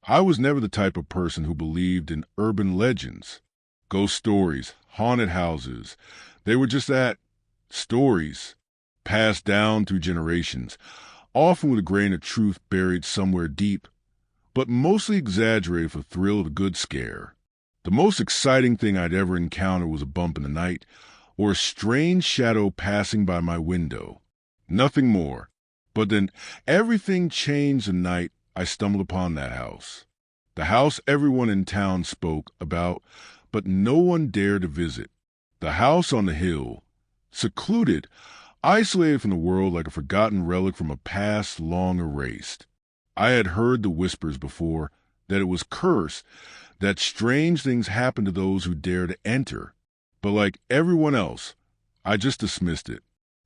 I was never the type of person who believed in urban legends, ghost stories, haunted houses. They were just that, stories, passed down through generations, often with a grain of truth buried somewhere deep, but mostly exaggerated for the thrill of a good scare. The most exciting thing I'd ever encountered was a bump in the night, or a strange shadow passing by my window. Nothing more. But then everything changed the night I stumbled upon that house. The house everyone in town spoke about, but no one dared to visit. The house on the hill, secluded, isolated from the world like a forgotten relic from a past long erased. I had heard the whispers before, that it was cursed, that strange things happened to those who dared to enter. But like everyone else, I just dismissed it.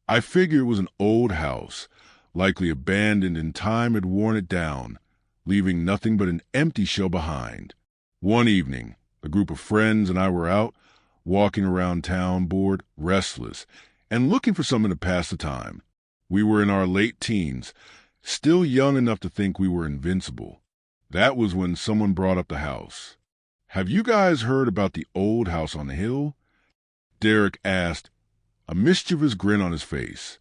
I figured it was an old house, likely abandoned and time had worn it down, leaving nothing but an empty shell behind. One evening, a group of friends and I were out, walking around town, bored, restless, and looking for something to pass the time. We were in our late teens, still young enough to think we were invincible. That was when someone brought up the house. "Have you guys heard about the old house on the hill?" Derek asked, a mischievous grin on his face.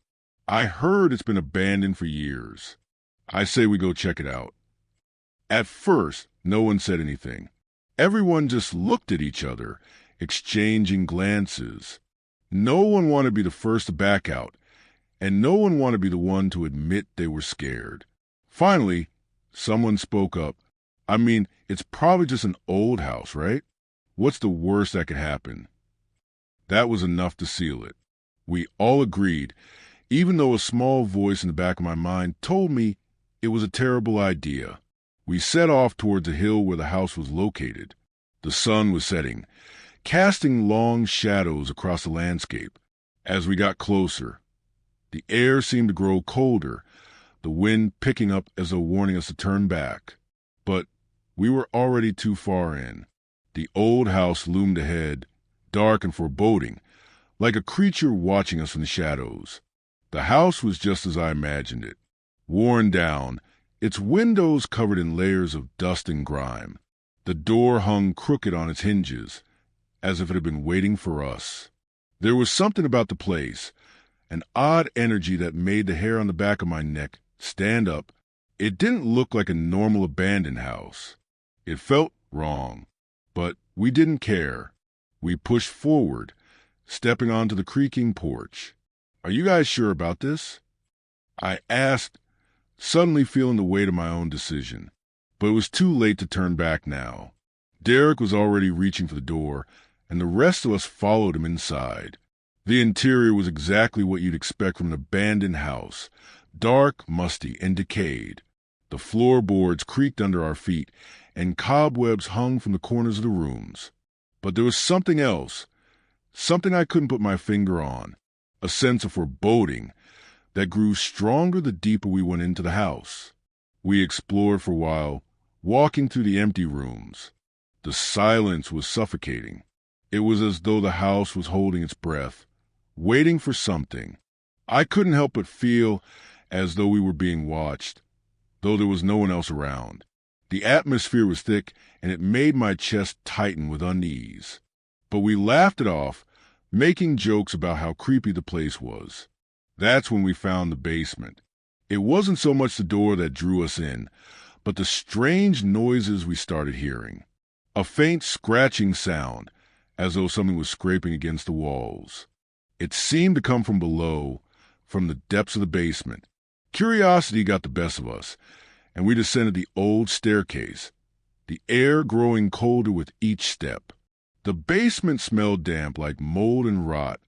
"I heard it's been abandoned for years. I say we go check it out." At first, no one said anything. Everyone just looked at each other, exchanging glances. No one wanted to be the first to back out, and no one wanted to be the one to admit they were scared. Finally, someone spoke up. "I mean, it's probably just an old house, right? What's the worst that could happen?" That was enough to seal it. We all agreed, even though a small voice in the back of my mind told me it was a terrible idea. We set off towards the hill where the house was located. The sun was setting, casting long shadows across the landscape. As we got closer, the air seemed to grow colder, the wind picking up as though warning us to turn back. But we were already too far in. The old house loomed ahead, dark and foreboding, like a creature watching us from the shadows. The house was just as I imagined it, worn down, its windows covered in layers of dust and grime. The door hung crooked on its hinges, as if it had been waiting for us. There was something about the place, an odd energy that made the hair on the back of my neck stand up. It didn't look like a normal abandoned house. It felt wrong, but we didn't care. We pushed forward, stepping onto the creaking porch. "Are you guys sure about this?" I asked, suddenly feeling the weight of my own decision. But it was too late to turn back now. Derek was already reaching for the door, and the rest of us followed him inside. The interior was exactly what you'd expect from an abandoned house, dark, musty, and decayed. The floorboards creaked under our feet, and cobwebs hung from the corners of the rooms. But there was something else, something I couldn't put my finger on, a sense of foreboding that grew stronger the deeper we went into the house. We explored for a while, walking through the empty rooms. The silence was suffocating. It was as though the house was holding its breath, waiting for something. I couldn't help but feel as though we were being watched, though there was no one else around. The atmosphere was thick, and it made my chest tighten with unease. But we laughed it off, making jokes about how creepy the place was. That's when we found the basement. It wasn't so much the door that drew us in, but the strange noises we started hearing. A faint scratching sound, as though something was scraping against the walls. It seemed to come from below, from the depths of the basement. Curiosity got the best of us, and we descended the old staircase, the air growing colder with each step. The basement smelled damp like mold and rot,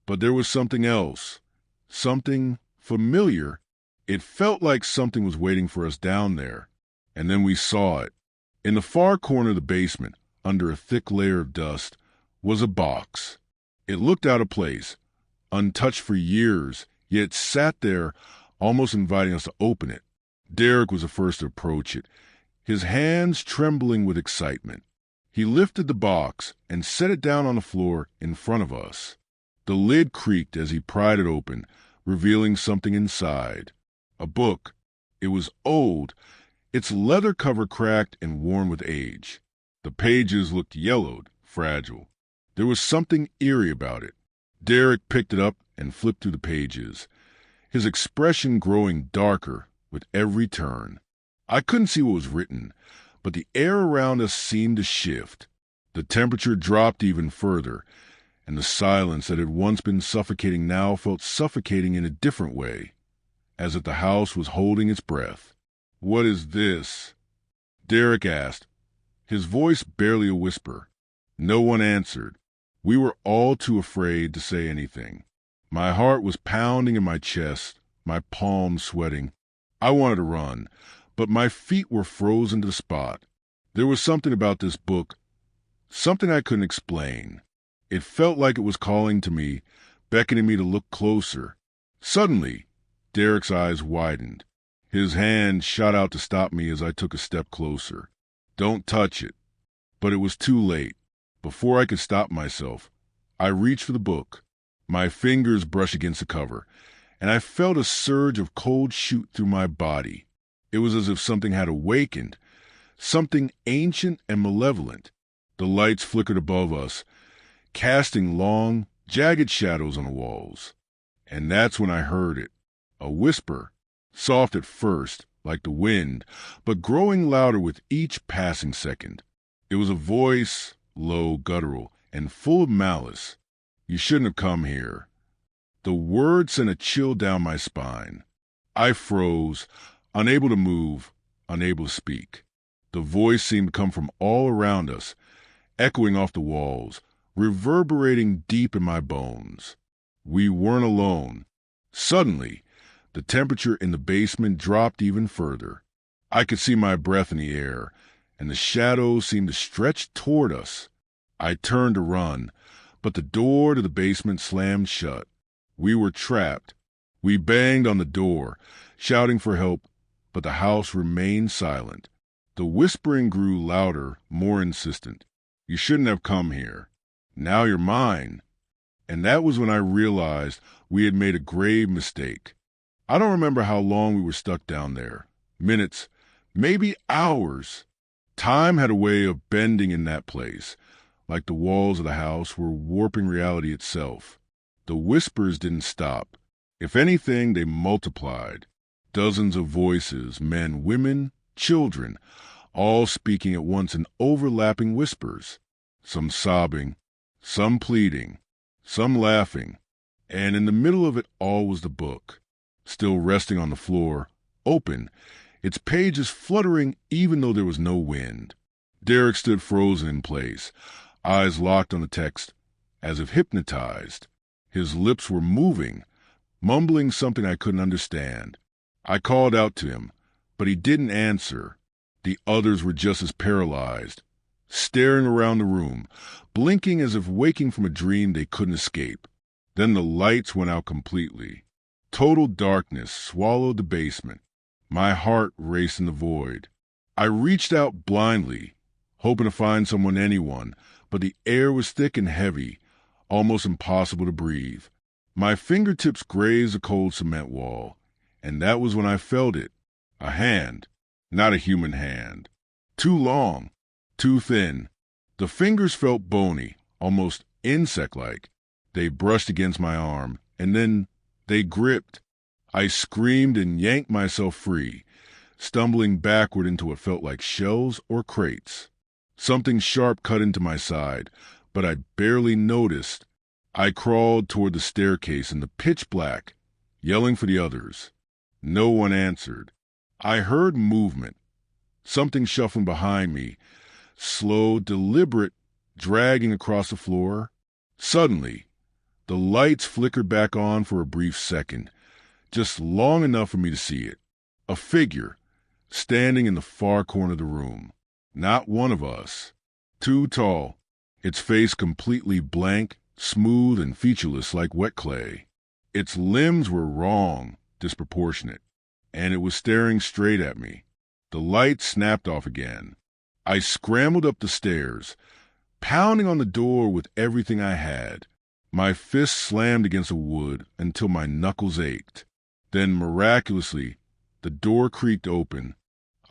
but there was something else, something familiar. It felt like something was waiting for us down there, and then we saw it. In the far corner of the basement, under a thick layer of dust, was a box. It looked out of place, untouched for years, yet sat there, almost inviting us to open it. Derek was the first to approach it, his hands trembling with excitement. He lifted the box and set it down on the floor in front of us. The lid creaked as he pried it open, revealing something inside. A book. It was old, Its leather cover cracked and worn with age. The pages looked yellowed, fragile. There was something eerie about it. Derek picked it up and flipped through the pages, his expression growing darker with every turn. I couldn't see what was written, but the air around us seemed to shift. The temperature dropped even further, and the silence that had once been suffocating now felt suffocating in a different way, as if the house was holding its breath. "What is this?" Derek asked, his voice barely a whisper. No one answered. We were all too afraid to say anything. My heart was pounding in my chest, my palms sweating. I wanted to run, but my feet were frozen to the spot. There was something about this book, something I couldn't explain. It felt like it was calling to me, beckoning me to look closer. Suddenly, Derek's eyes widened. His hand shot out to stop me as I took a step closer. "Don't touch it." But it was too late. Before I could stop myself, I reached for the book. My fingers brushed against the cover, and I felt a surge of cold shoot through my body. It was as if something had awakened, something ancient and malevolent. The lights flickered above us, casting long, jagged shadows on the walls. And that's when I heard it. A whisper, soft at first, like the wind, but growing louder with each passing second. It was a voice, low, guttural, and full of malice. "You shouldn't have come here." The word sent a chill down my spine. I froze, unable to move, unable to speak. The voice seemed to come from all around us, echoing off the walls, reverberating deep in my bones. We weren't alone. Suddenly, the temperature in the basement dropped even further. I could see my breath in the air, and the shadows seemed to stretch toward us. I turned to run, but the door to the basement slammed shut. We were trapped. We banged on the door, shouting for help, but the house remained silent. The whispering grew louder, more insistent. "You shouldn't have come here. Now you're mine." And that was when I realized we had made a grave mistake. I don't remember how long we were stuck down there. Minutes, maybe hours. Time had a way of bending in that place, like the walls of the house were warping reality itself. The whispers didn't stop. If anything, they multiplied. Dozens of voices, men, women, children, all speaking at once in overlapping whispers. Some sobbing, some pleading, some laughing. And in the middle of it all was the book, still resting on the floor, open, its pages fluttering even though there was no wind. Derek stood frozen in place, eyes locked on the text, as if hypnotized. His lips were moving, mumbling something I couldn't understand. I called out to him, but he didn't answer. The others were just as paralyzed, staring around the room, blinking as if waking from a dream they couldn't escape. Then the lights went out completely. Total darkness swallowed the basement. My heart raced in the void. I reached out blindly, hoping to find anyone, but the air was thick and heavy, almost impossible to breathe. My fingertips grazed a cold cement wall, and that was when I felt it. A hand, not a human hand. Too long, too thin. The fingers felt bony, almost insect-like. They brushed against my arm, and then they gripped. I screamed and yanked myself free, stumbling backward into what felt like shelves or crates. Something sharp cut into my side, but I barely noticed. I crawled toward the staircase in the pitch black, yelling for the others. No one answered. I heard movement, something shuffling behind me, slow, deliberate, dragging across the floor. Suddenly, the lights flickered back on for a brief second, just long enough for me to see it. A figure, standing in the far corner of the room. Not one of us. Too tall, its face completely blank, smooth and featureless like wet clay. Its limbs were wrong, disproportionate, and it was staring straight at me. The light snapped off again. I scrambled up the stairs, pounding on the door with everything I had. My fist slammed against the wood until my knuckles ached. Then, miraculously, the door creaked open.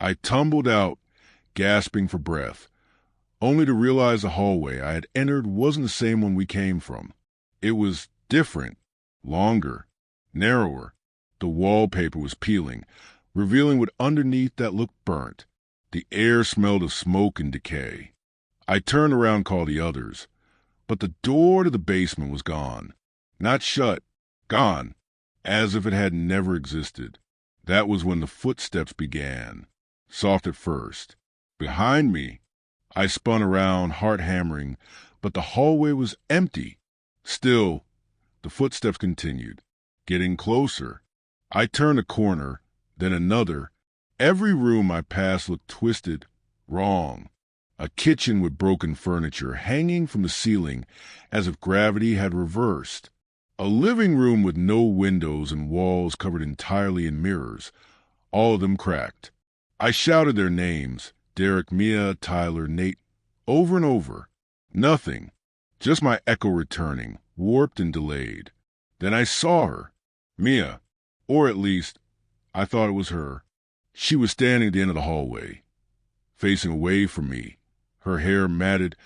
I tumbled out, gasping for breath, only to realize the hallway I had entered wasn't the same one we came from. It was different, longer, narrower. The wallpaper was peeling, revealing what underneath that looked burnt. The air smelled of smoke and decay. I turned around and called the others, but the door to the basement was gone. Not shut, gone, as if it had never existed. That was when the footsteps began, soft at first. Behind me, I spun around, heart hammering, but the hallway was empty. Still, the footsteps continued, getting closer. I turned a corner, then another. Every room I passed looked twisted, wrong. A kitchen with broken furniture hanging from the ceiling as if gravity had reversed. A living room with no windows and walls covered entirely in mirrors, all of them cracked. I shouted their names, Derek, Mia, Tyler, Nate, over and over. Nothing, just my echo returning, warped and delayed. Then I saw her, Mia, or at least, I thought it was her. She was standing at the end of the hallway, facing away from me, her hair matted,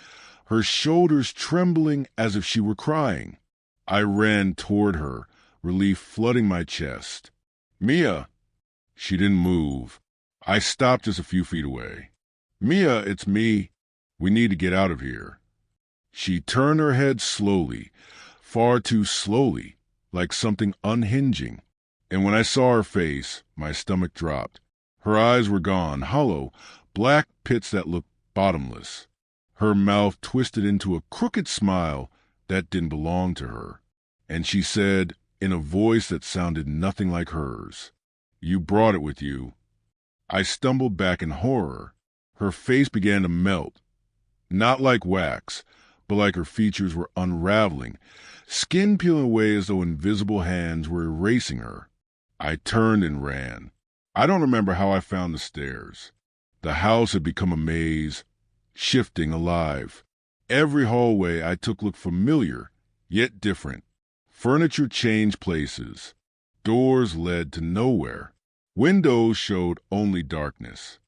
her shoulders trembling as if she were crying. I ran toward her, relief flooding my chest. Mia! She didn't move. I stopped just a few feet away. Mia, it's me. We need to get out of here. She turned her head slowly, far too slowly, like something unhinging. And when I saw her face, my stomach dropped. Her eyes were gone, hollow, black pits that looked bottomless. Her mouth twisted into a crooked smile that didn't belong to her. And she said, in a voice that sounded nothing like hers, "You brought it with you." I stumbled back in horror. Her face began to melt, not like wax, but like her features were unraveling, skin peeling away as though invisible hands were erasing her. I turned and ran. I don't remember how I found the stairs. The house had become a maze, shifting, alive. Every hallway I took looked familiar, yet different. Furniture changed places. Doors led to nowhere. Windows showed only darkness.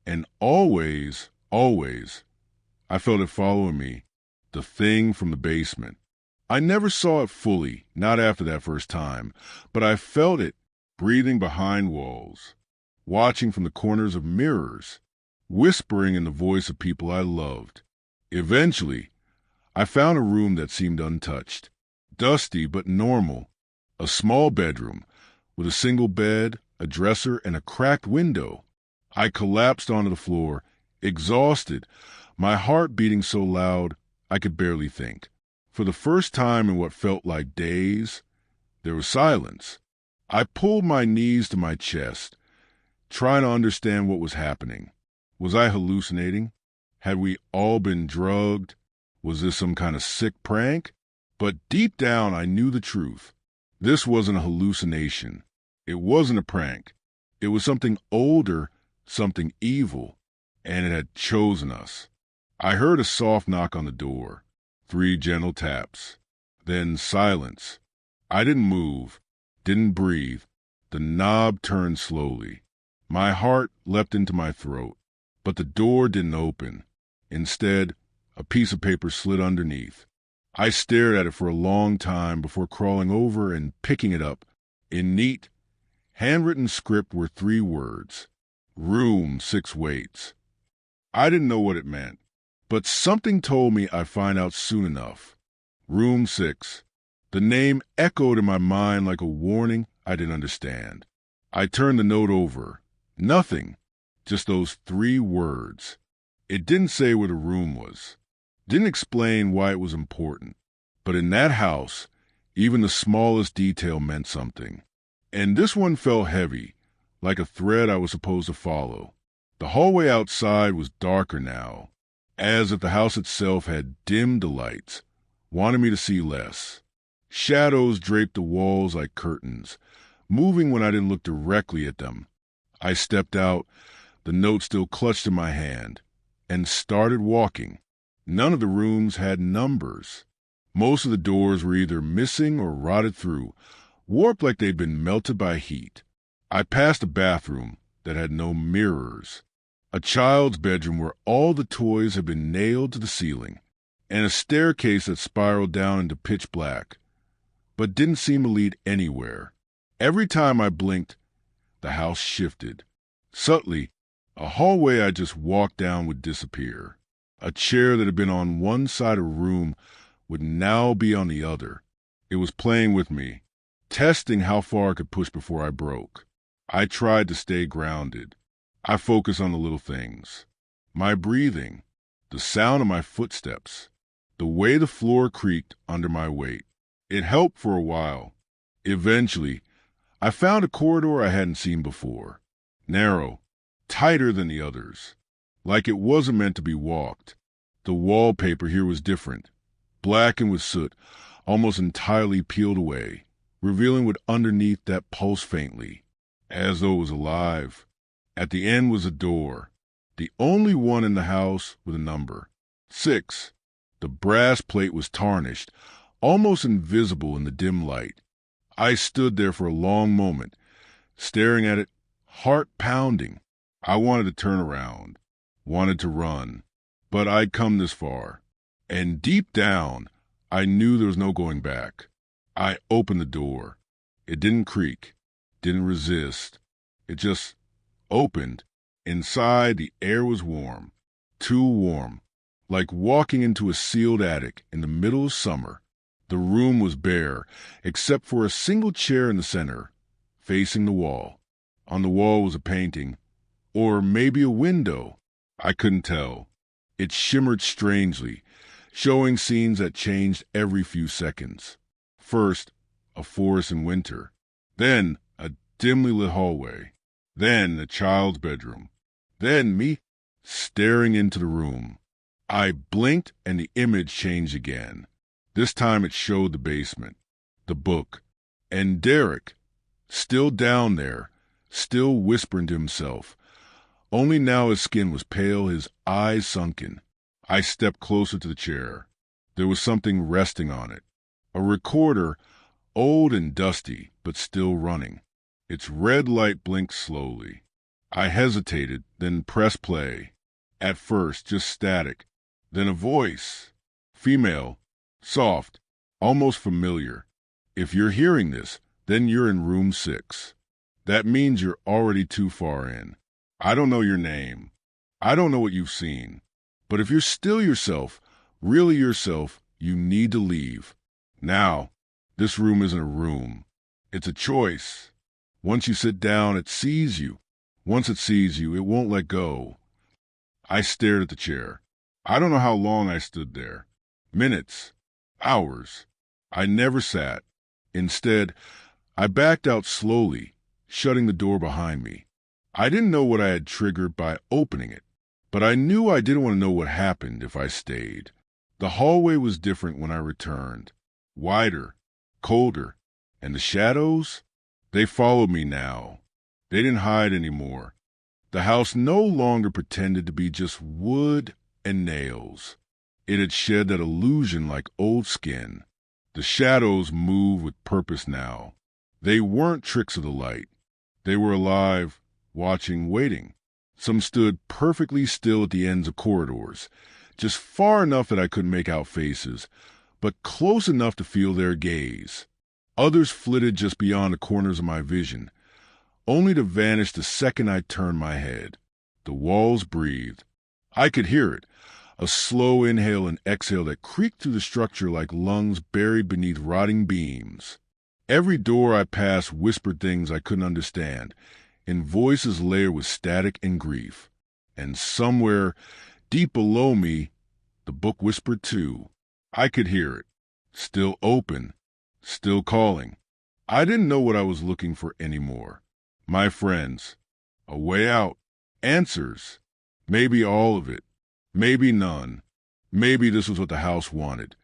And always, I felt it following me, the thing from the basement. I never saw it fully, not after that first time, but I felt it, breathing behind walls, watching from the corners of mirrors, whispering in the voice of people I loved. Eventually, I found a room that seemed untouched, dusty but normal, a small bedroom with a single bed, a dresser, and a cracked window. I collapsed onto the floor, exhausted, my heart beating so loud I could barely think. For the first time in what felt like days, there was silence. I pulled my knees to my chest, trying to understand what was happening. Was I hallucinating? Had we all been drugged? Was this some kind of sick prank? But deep down, I knew the truth. This wasn't a hallucination. It wasn't a prank. It was something older, something evil, and it had chosen us. I heard a soft knock on the door, 3 gentle taps, then silence. I didn't move, didn't breathe. The knob turned slowly. My heart leapt into my throat, but the door didn't open. Instead, a piece of paper slid underneath. I stared at it for a long time before crawling over and picking it up. In neat, handwritten script were 3 words: Room 6 waits. I didn't know what it meant, but something told me I'd find out soon enough. Room 6. The name echoed in my mind like a warning I didn't understand. I turned the note over. Nothing. Just those 3 words. It didn't say where the room was. Didn't explain why it was important. But in that house, even the smallest detail meant something. And this one felt heavy, like a thread I was supposed to follow. The hallway outside was darker now, as if the house itself had dimmed the lights, wanted me to see less. Shadows draped the walls like curtains, moving when I didn't look directly at them. I stepped out, the note still clutched in my hand, and started walking. None of the rooms had numbers. Most of the doors were either missing or rotted through, warped like they'd been melted by heat. I passed a bathroom, that had no mirrors, a child's bedroom where all the toys had been nailed to the ceiling, and a staircase that spiraled down into pitch black, but didn't seem to lead anywhere. Every time I blinked, the house shifted. Subtly, a hallway I just walked down would disappear. A chair that had been on one side of a room would now be on the other. It was playing with me, testing how far I could push before I broke. I tried to stay grounded. I focused on the little things. My breathing, the sound of my footsteps, the way the floor creaked under my weight. It helped for a while. Eventually, I found a corridor I hadn't seen before. Narrow, tighter than the others, like it wasn't meant to be walked. The wallpaper here was different, blackened with soot, almost entirely peeled away, revealing what underneath that pulsed faintly, as though it was alive. At the end was a door, the only one in the house with a number. 6. The brass plate was tarnished, almost invisible in the dim light. I stood there for a long moment, staring at it, heart pounding. I wanted to turn around, wanted to run, but I'd come this far, and deep down, I knew there was no going back. I opened the door. It didn't creak, didn't resist. It just opened. Inside, the air was warm, too warm, like walking into a sealed attic in the middle of summer. The room was bare, except for a single chair in the center, facing the wall. On the wall was a painting, or maybe a window. I couldn't tell. It shimmered strangely, showing scenes that changed every few seconds. First, a forest in winter. Then, a dimly lit hallway. Then, a child's bedroom. Then, me, staring into the room. I blinked and the image changed again. This time it showed the basement, the book, and Derek, still down there, still whispering to himself. Only now his skin was pale, his eyes sunken. I stepped closer to the chair. There was something resting on it. A recorder, old and dusty, but still running. Its red light blinked slowly. I hesitated, then pressed play. At first, just static. Then a voice. Female. Soft. Almost familiar. If you're hearing this, then you're in room 6. That means you're already too far in. I don't know your name. I don't know what you've seen. But if you're still yourself, really yourself, you need to leave. Now, this room isn't a room. It's a choice. Once you sit down, it sees you. Once it sees you, it won't let go. I stared at the chair. I don't know how long I stood there. Minutes. Hours. I never sat. Instead, I backed out slowly, shutting the door behind me. I didn't know what I had triggered by opening it, but I knew I didn't want to know what happened if I stayed. The hallway was different when I returned. Wider, colder, and the shadows? They followed me now. They didn't hide anymore. The house no longer pretended to be just wood and nails. It had shed that illusion like old skin. The shadows moved with purpose now. They weren't tricks of the light. They were alive, watching, waiting. Some stood perfectly still at the ends of corridors, just far enough that I couldn't make out faces, but close enough to feel their gaze. Others flitted just beyond the corners of my vision, only to vanish the second I turned my head. The walls breathed. I could hear it, a slow inhale and exhale that creaked through the structure like lungs buried beneath rotting beams. Every door I passed whispered things I couldn't understand, in voices layered with static and grief. And somewhere, deep below me, the book whispered too. I could hear it, still open, still calling. I didn't know what I was looking for anymore. My friends, a way out, answers, maybe all of it, maybe none. Maybe this was what the house wanted,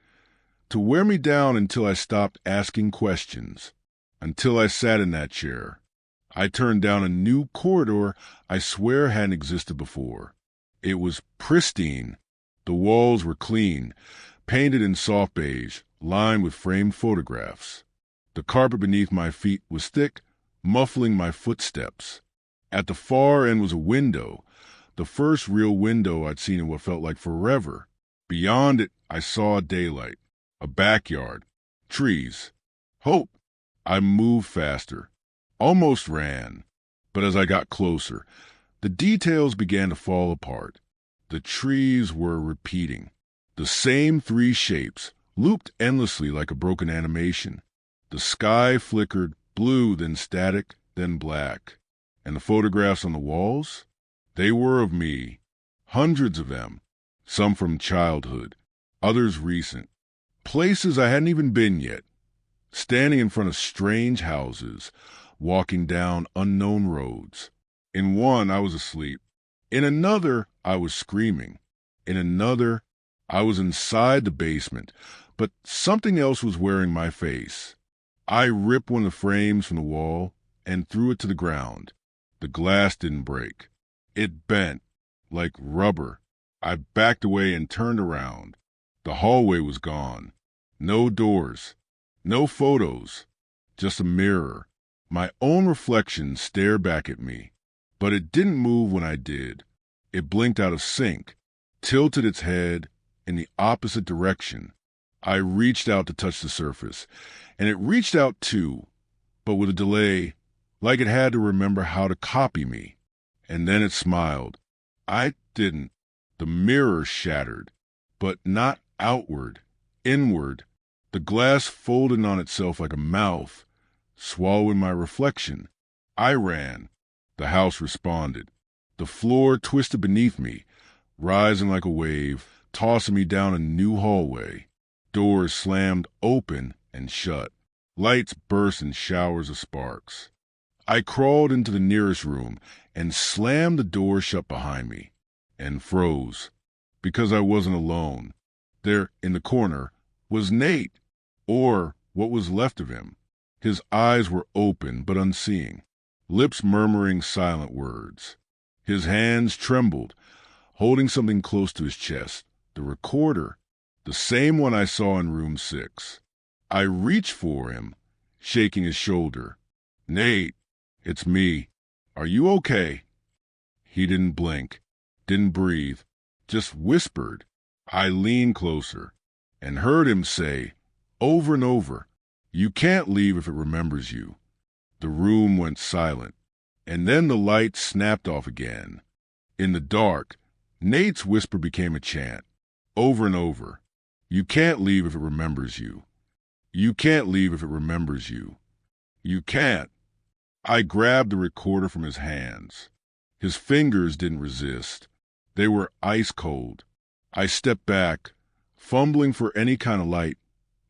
to wear me down until I stopped asking questions, until I sat in that chair. I turned down a new corridor I swear hadn't existed before. It was pristine. The walls were clean, painted in soft beige, lined with framed photographs. The carpet beneath my feet was thick, muffling my footsteps. At the far end was a window, the first real window I'd seen in what felt like forever. Beyond it, I saw daylight, a backyard, trees, hope. I moved faster, almost ran, but as I got closer, the details began to fall apart. The trees were repeating, the same three shapes, looped endlessly like a broken animation. The sky flickered, blue, then static, then black. And the photographs on the walls? They were of me, hundreds of them, some from childhood, others recent, places I hadn't even been yet, standing in front of strange houses, walking down unknown roads. In one, I was asleep. In another, I was screaming. In another, I was inside the basement, but something else was wearing my face. I ripped one of the frames from the wall and threw it to the ground. The glass didn't break. It bent, like rubber. I backed away and turned around. The hallway was gone. No doors. No photos. Just a mirror. My own reflection stared back at me. But it didn't move when I did. It blinked out of sync, tilted its head in the opposite direction. I reached out to touch the surface, and it reached out too, but with a delay, like it had to remember how to copy me. And then it smiled. I didn't. The mirror shattered, but not outward, inward. The glass folded on itself like a mouth, swallowing my reflection. I ran. The house responded. The floor twisted beneath me, rising like a wave, tossing me down a new hallway. Doors slammed open and shut. Lights burst in showers of sparks. I crawled into the nearest room and slammed the door shut behind me, and froze, because I wasn't alone. There, in the corner, was Nate, or what was left of him. His eyes were open but unseeing, lips murmuring silent words. His hands trembled, holding something close to his chest, the recorder, the same one I saw in room 6. I reached for him, shaking his shoulder. "Nate, it's me. Are you okay?" He didn't blink, didn't breathe, just whispered. I leaned closer and heard him say, over and over, "You can't leave if it remembers you." The room went silent, and then the light snapped off again. In the dark, Nate's whisper became a chant, over and over. "You can't leave if it remembers you. You can't leave if it remembers you. You can't." I grabbed the recorder from his hands. His fingers didn't resist. They were ice cold. I stepped back, fumbling for any kind of light,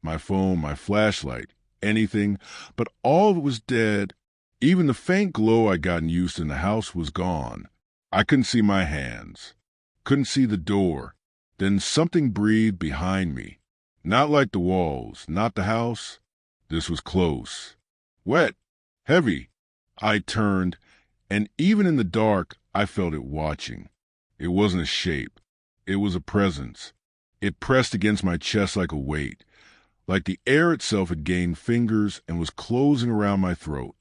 my phone, my flashlight, anything, but all of it was dead. Even the faint glow I'd gotten used to in the house was gone. I couldn't see my hands, couldn't see the door. Then something breathed behind me. Not like the walls, not the house. This was close. Wet, heavy. I turned, and even in the dark, I felt it watching. It wasn't a shape. It was a presence. It pressed against my chest like a weight, like the air itself had gained fingers and was closing around my throat.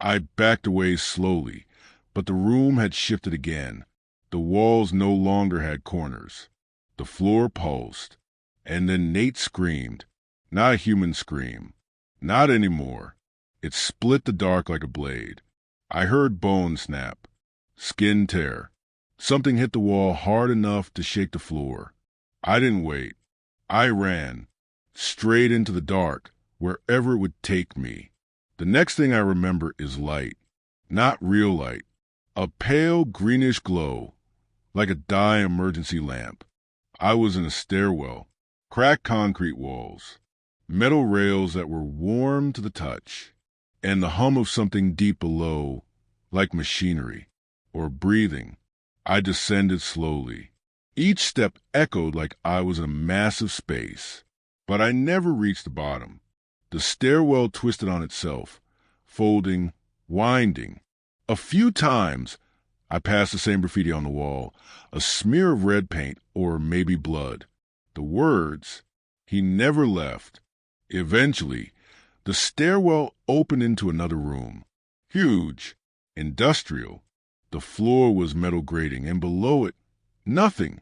I backed away slowly, but the room had shifted again. The walls no longer had corners. The floor pulsed, and then Nate screamed. Not a human scream. Not anymore. It split the dark like a blade. I heard bone snap, skin tear. Something hit the wall hard enough to shake the floor. I didn't wait. I ran, straight into the dark, wherever it would take me. The next thing I remember is light. Not real light. A pale greenish glow, like a dye emergency lamp. I was in a stairwell, cracked concrete walls, metal rails that were warm to the touch, and the hum of something deep below, like machinery, or breathing. I descended slowly. Each step echoed like I was in a massive space, but I never reached the bottom. The stairwell twisted on itself, folding, winding. A few times, I passed the same graffiti on the wall, a smear of red paint or maybe blood. The words, "He never left." Eventually, the stairwell opened into another room. Huge, industrial. The floor was metal grating, and below it, nothing.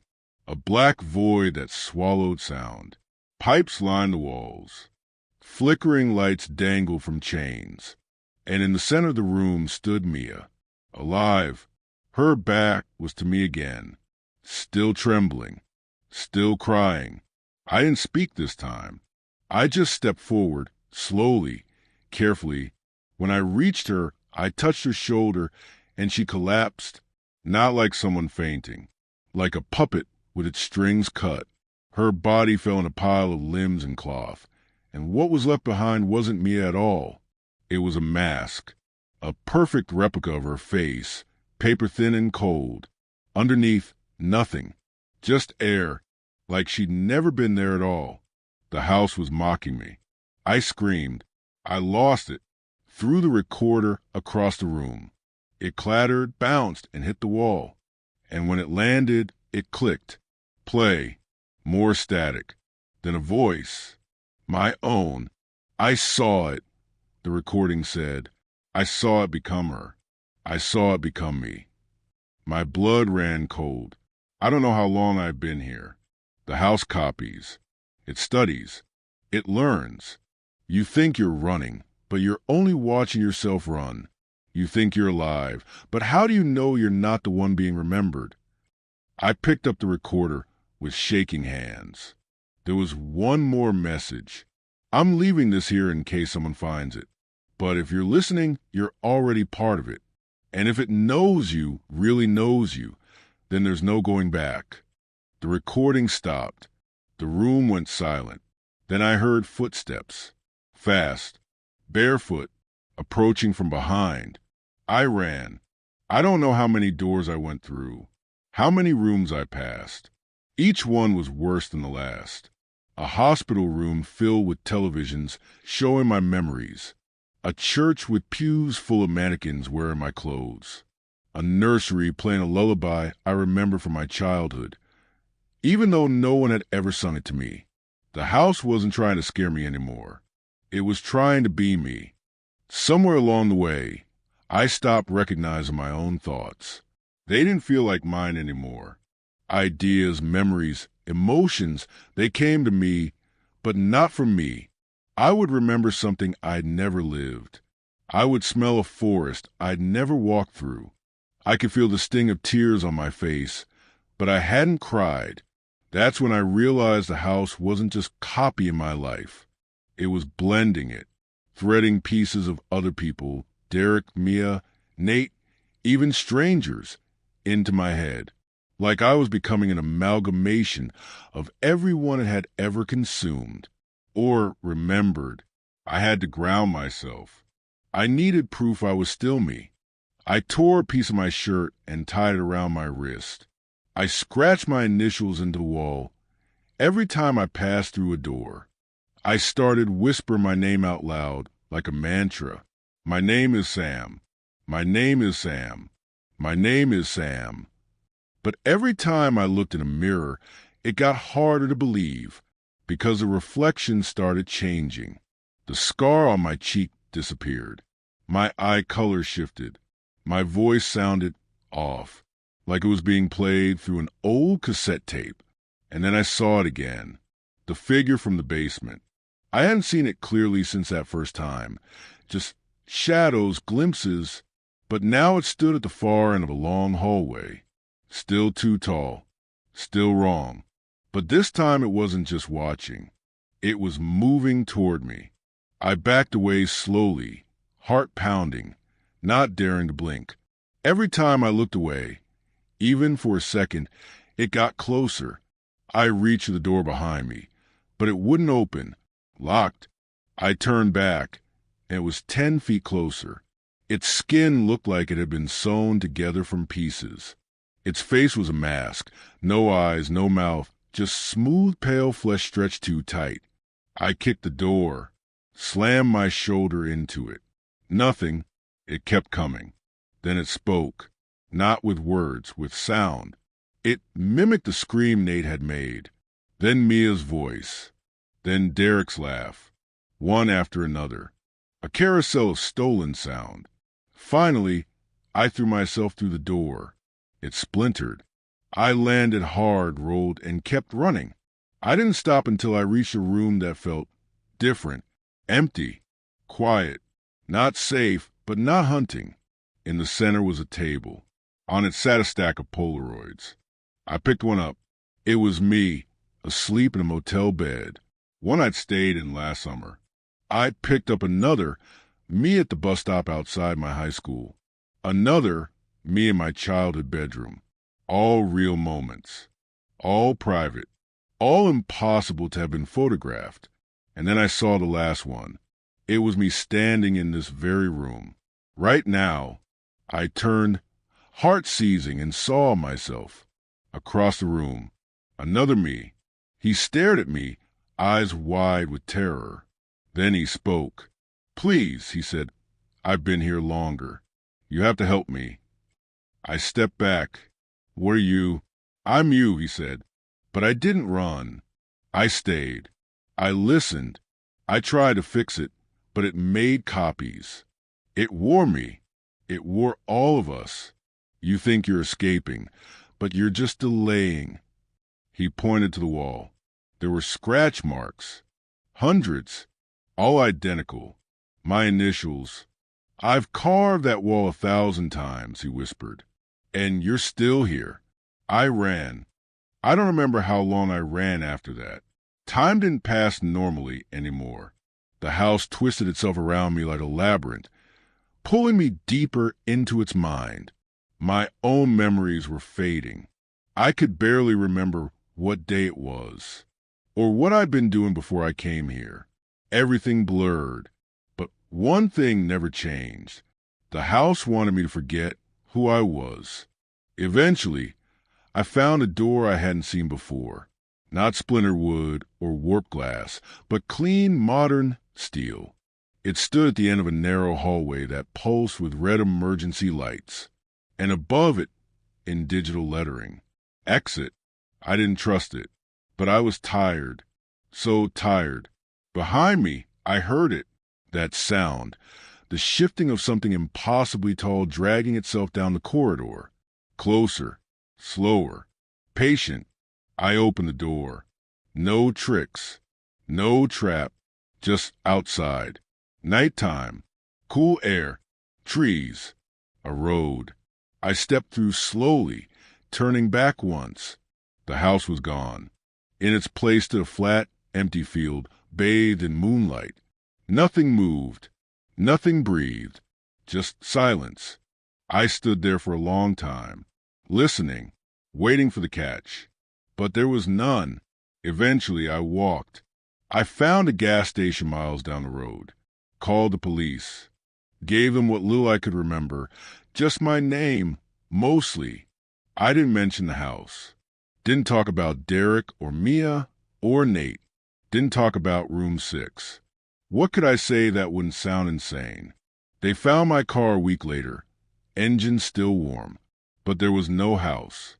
A black void that swallowed sound. Pipes lined the walls. Flickering lights dangled from chains. And in the center of the room stood Mia, alive. Her back was to me again, still trembling, still crying. I didn't speak this time. I just stepped forward, slowly, carefully. When I reached her, I touched her shoulder, and she collapsed, not like someone fainting, like a puppet with its strings cut. Her body fell in a pile of limbs and cloth, and what was left behind wasn't Mia at all. It was a mask, a perfect replica of her face, paper-thin and cold. Underneath, nothing, just air, like she'd never been there at all. The house was mocking me. I screamed. I lost it. Threw the recorder across the room. It clattered, bounced, and hit the wall. And when it landed, it clicked. Play. More static. Then a voice. My own. I saw it, the recording said. I saw it become her. I saw it become me. My blood ran cold. I don't know how long I've been here. The house copies. It studies. It learns. You think you're running, but you're only watching yourself run. You think you're alive, but how do you know you're not the one being remembered? I picked up the recorder with shaking hands. There was one more message. I'm leaving this here in case someone finds it. But if you're listening, you're already part of it. And if it knows you, really knows you, then there's no going back. The recording stopped. The room went silent. Then I heard footsteps. Fast. Barefoot. Approaching from behind. I ran. I don't know how many doors I went through. How many rooms I passed. Each one was worse than the last. A hospital room filled with televisions showing my memories. A church with pews full of mannequins wearing my clothes. A nursery playing a lullaby I remember from my childhood, even though no one had ever sung it to me. The house wasn't trying to scare me anymore. It was trying to be me. Somewhere along the way, I stopped recognizing my own thoughts. They didn't feel like mine anymore. Ideas, memories, emotions, they came to me, but not from me. I would remember something I'd never lived. I would smell a forest I'd never walked through. I could feel the sting of tears on my face, but I hadn't cried. That's when I realized the house wasn't just copying my life. It was blending it, threading pieces of other people, Derek, Mia, Nate, even strangers, into my head, like I was becoming an amalgamation of everyone it had ever consumed or remembered. I had to ground myself. I needed proof I was still me. I tore a piece of my shirt and tied it around my wrist. I scratched my initials into the wall every time I passed through a door. I started whispering my name out loud like a mantra. My name is Sam. My name is Sam. My name is Sam. But every time I looked in a mirror, it got harder to believe because the reflection started changing. The scar on my cheek disappeared. My eye color shifted. My voice sounded off, like it was being played through an old cassette tape. And then I saw it again. The figure from the basement. I hadn't seen it clearly since that first time. Just shadows, glimpses. But now it stood at the far end of a long hallway. Still too tall. Still wrong. But this time it wasn't just watching. It was moving toward me. I backed away slowly, heart pounding, not daring to blink. Every time I looked away, even for a second, it got closer. I reached for the door behind me, but it wouldn't open. Locked. I turned back, and it was 10 feet closer. Its skin looked like it had been sewn together from pieces. Its face was a mask. No eyes, no mouth, just smooth, pale flesh stretched too tight. I kicked the door, slammed my shoulder into it. Nothing. It kept coming. Then it spoke, not with words, with sound. It mimicked the scream Nate had made. Then Mia's voice. Then Derek's laugh. One after another. A carousel of stolen sound. Finally, I threw myself through the door. It splintered. I landed hard, rolled, and kept running. I didn't stop until I reached a room that felt different, empty, quiet, not safe, but not hunting. In the center was a table. On it sat a stack of Polaroids. I picked one up. It was me, asleep in a motel bed, one I'd stayed in last summer. I picked up another, me at the bus stop outside my high school. Another, me in my childhood bedroom. All real moments. All private. All impossible to have been photographed. And then I saw the last one. It was me standing in this very room. Right now, I turned, heart seizing, and saw myself. Across the room, another me. He stared at me, eyes wide with terror. Then he spoke. "Please," he said, "I've been here longer. You have to help me." I stepped back. "What are you?" "I'm you," he said. But I didn't run. I stayed. I listened. I tried to fix it, but it made copies. It wore me. It wore all of us. You think you're escaping, but you're just delaying. He pointed to the wall. There were scratch marks. Hundreds. All identical. My initials. "I've carved that wall 1,000 times," he whispered. "And you're still here." I ran. I don't remember how long I ran after that. Time didn't pass normally anymore. The house twisted itself around me like a labyrinth, pulling me deeper into its mind. My own memories were fading. I could barely remember what day it was, or what I'd been doing before I came here. Everything blurred. But one thing never changed. The house wanted me to forget who I was. Eventually, I found a door I hadn't seen before. Not splintered wood or warped glass, but clean, modern steel. It stood at the end of a narrow hallway that pulsed with red emergency lights. And above it, in digital lettering, "Exit." I didn't trust it, but I was tired. So tired. Behind me, I heard it. That sound. The shifting of something impossibly tall dragging itself down the corridor. Closer. Slower. Patient. I opened the door. No tricks. No trap. Just outside. Nighttime. Cool air. Trees. A road. I stepped through slowly, turning back once. The house was gone. In its place stood a flat, empty field, bathed in moonlight. Nothing moved. Nothing breathed. Just silence. I stood there for a long time, listening, waiting for the catch. But there was none. Eventually, I walked. I found a gas station miles down the road, called the police, gave them what little I could remember, just my name, mostly. I didn't mention the house. Didn't talk about Derek or Mia or Nate. Didn't talk about room 6. What could I say that wouldn't sound insane? They found my car a week later, engine still warm, but there was no house,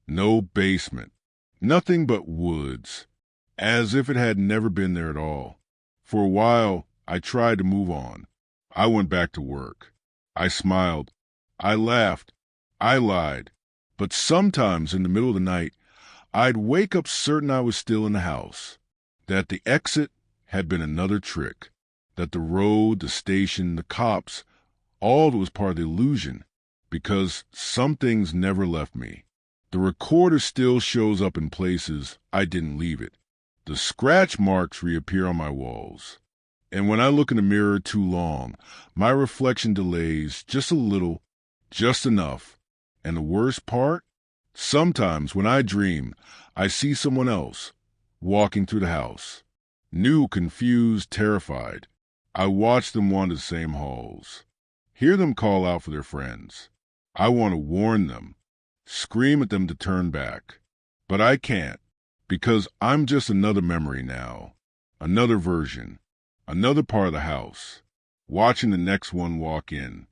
no basement, nothing but woods, as if it had never been there at all. For a while, I tried to move on. I went back to work. I smiled. I laughed. I lied. But sometimes in the middle of the night, I'd wake up certain I was still in the house, that the exit had been another trick, that the road, the station, the cops, all was part of the illusion, because some things never left me. The recorder still shows up in places I didn't leave it. The scratch marks reappear on my walls. And when I look in the mirror too long, my reflection delays just a little, just enough. And the worst part? Sometimes when I dream, I see someone else walking through the house. New, confused, terrified. I watch them wander the same halls. Hear them call out for their friends. I want to warn them, scream at them to turn back. But I can't, because I'm just another memory now, another version, another part of the house, watching the next one walk in.